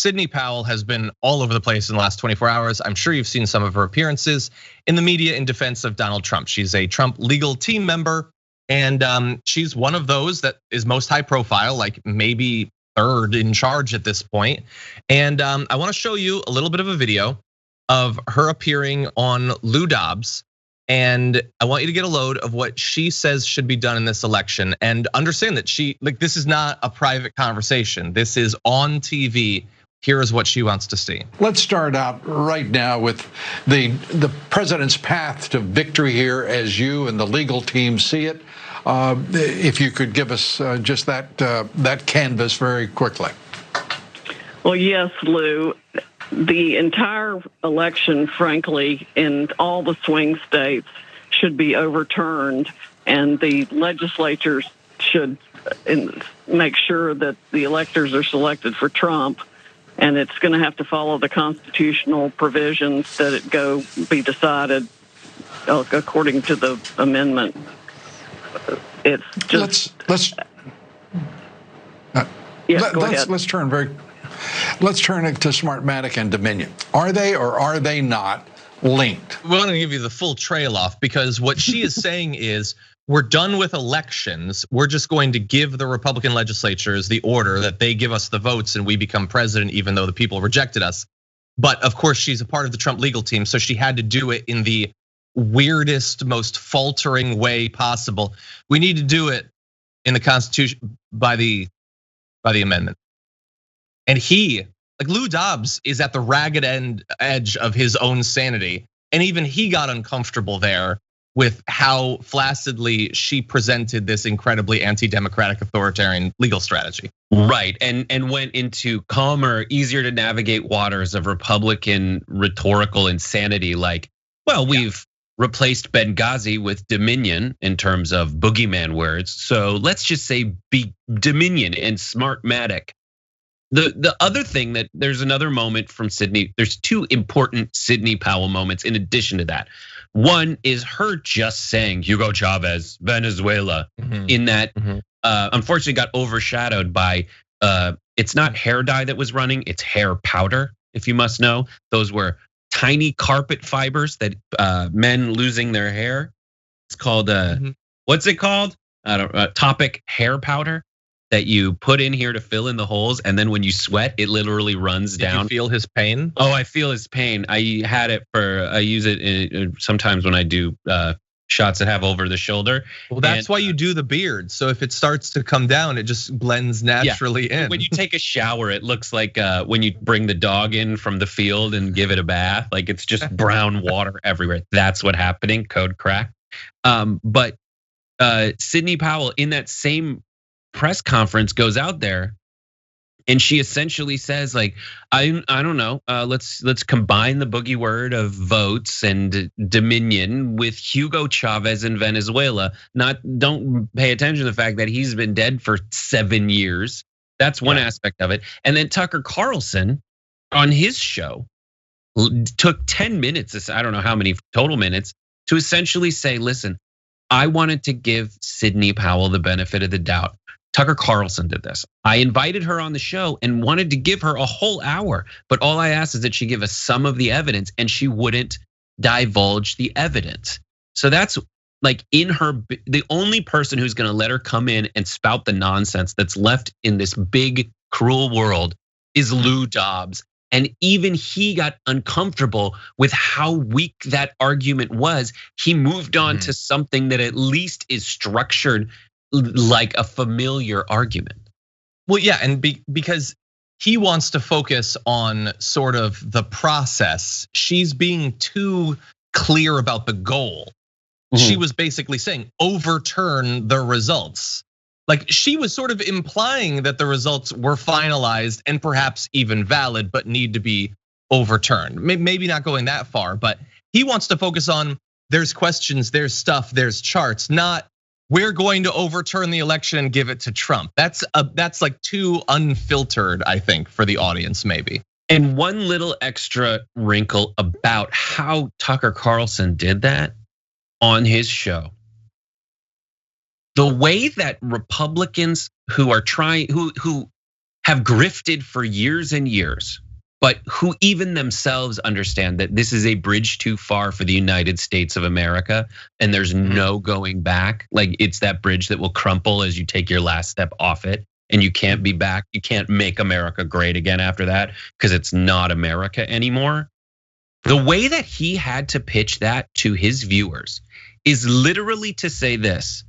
Sidney Powell has been all over the place in the last 24 hours. I'm sure you've seen some of her appearances in the media in defense of Donald Trump. She's a Trump legal team member, and she's one of those that is most high profile, like maybe third in charge at this point. And I wanna show you a little bit of a video of her appearing on Lou Dobbs. And I want you to get a load of what she says should be done in this election and understand that this is not a private conversation. This is on TV. Here is what she wants to see. Let's start out right now with the president's path to victory here as you and the legal team see it. If you could give us just that canvas very quickly. Well, yes, Lou. The entire election, frankly, in all the swing states should be overturned, and the legislatures should make sure that the electors are selected for Trump, and it's going to have to follow the constitutional provisions that it be decided according to the amendment. It's just let's turn it to Smartmatic and Dominion. Are they or are they not linked? We're going to give you the full trail off, because what she is saying is we're done with elections. We're just going to give the Republican legislatures the order that they give us the votes and we become president, even though the people rejected us. But of course, she's a part of the Trump legal team, so she had to do it in the weirdest, most faltering way possible. We need to do it in the Constitution by the amendment. And like Lou Dobbs is at the ragged edge of his own sanity. And even he got uncomfortable there with how flaccidly she presented this incredibly anti-democratic authoritarian legal strategy. Right, and went into calmer, easier to navigate waters of Republican rhetorical insanity like, well, we've replaced Benghazi with Dominion in terms of boogeyman words. So let's just say Dominion and Smartmatic. The other thing that there's another moment from Sidney, there's two important Sidney Powell moments in addition to that. One is her just saying Hugo Chavez, Venezuela, in that unfortunately got overshadowed by, it's not hair dye that was running, it's hair powder, if you must know. Those were tiny carpet fibers that men losing their hair. It's called, what's it called? Topic hair powder that you put in here to fill in the holes, and then when you sweat, it literally runs down. Did you feel his pain? Oh, I feel his pain. I use it sometimes when I do shots that have over the shoulder. Well, that's why you do the beard. So if it starts to come down, it just blends naturally in. When you take a shower, it looks like when you bring the dog in from the field and give it a bath, like it's just brown water everywhere. That's what's happening, code crack. But Sidney Powell in that same press conference goes out there and she essentially says like, I don't know, let's combine the boogie word of votes and Dominion with Hugo Chavez in Venezuela. Don't pay attention to the fact that he's been dead for 7 years. That's one aspect of it. And then Tucker Carlson on his show took 10 minutes, I don't know how many total minutes, to essentially say, listen, I wanted to give Sidney Powell the benefit of the doubt. Tucker Carlson did this. I invited her on the show and wanted to give her a whole hour, but all I asked is that she give us some of the evidence, and she wouldn't divulge the evidence. So that's like the only person who's gonna let her come in and spout the nonsense that's left in this big, cruel world is Lou Dobbs. And even he got uncomfortable with how weak that argument was. He moved on to something that at least is structured like a familiar argument. Well, yeah, and because he wants to focus on sort of the process. She's being too clear about the goal. She was basically saying, overturn the results. Like she was sort of implying that the results were finalized and perhaps even valid, but need to be overturned. Maybe not going that far, but he wants to focus on there's questions, there's stuff, there's charts, not we're going to overturn the election and give it to Trump. That's like too unfiltered, I think, for the audience, maybe. And one little extra wrinkle about how Tucker Carlson did that on his show. The way that Republicans who are trying, who have grifted for years and years, but who even themselves understand that this is a bridge too far for the United States of America and there's no going back. Like it's that bridge that will crumple as you take your last step off it and you can't be back. You can't make America great again after that because it's not America anymore. The way that he had to pitch that to his viewers is literally to say this.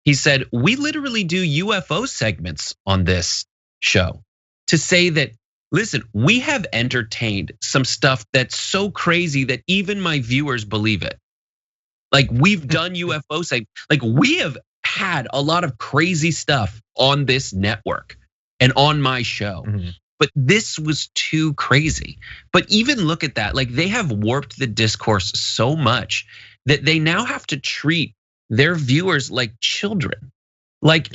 He said, we literally do UFO segments on this show to say that, listen, we have entertained some stuff that's so crazy that even my viewers believe it. Like we've done UFO segments, like we have had a lot of crazy stuff on this network and on my show. But this was too crazy. But even look at that, like they have warped the discourse so much that they now have to treat their viewers like children, like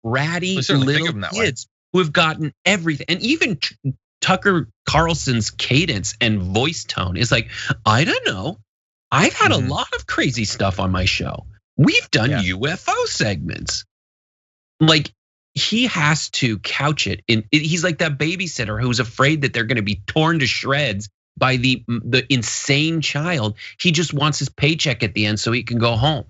bratty little kids who have gotten everything. And even Tucker Carlson's cadence and voice tone is like, I don't know. I've had a lot of crazy stuff on my show. We've done UFO segments. Like he has to couch it in. He's like that babysitter who's afraid that they're going to be torn to shreds by the insane child. He just wants his paycheck at the end so he can go home.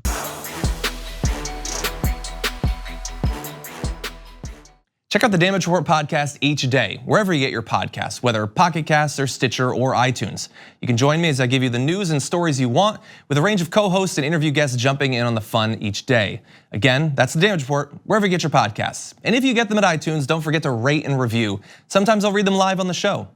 Check out the Damage Report podcast each day, wherever you get your podcasts, whether Pocket Casts or Stitcher or iTunes. You can join me as I give you the news and stories you want, with a range of co-hosts and interview guests jumping in on the fun each day. Again, that's the Damage Report, wherever you get your podcasts. And if you get them at iTunes, don't forget to rate and review. Sometimes I'll read them live on the show.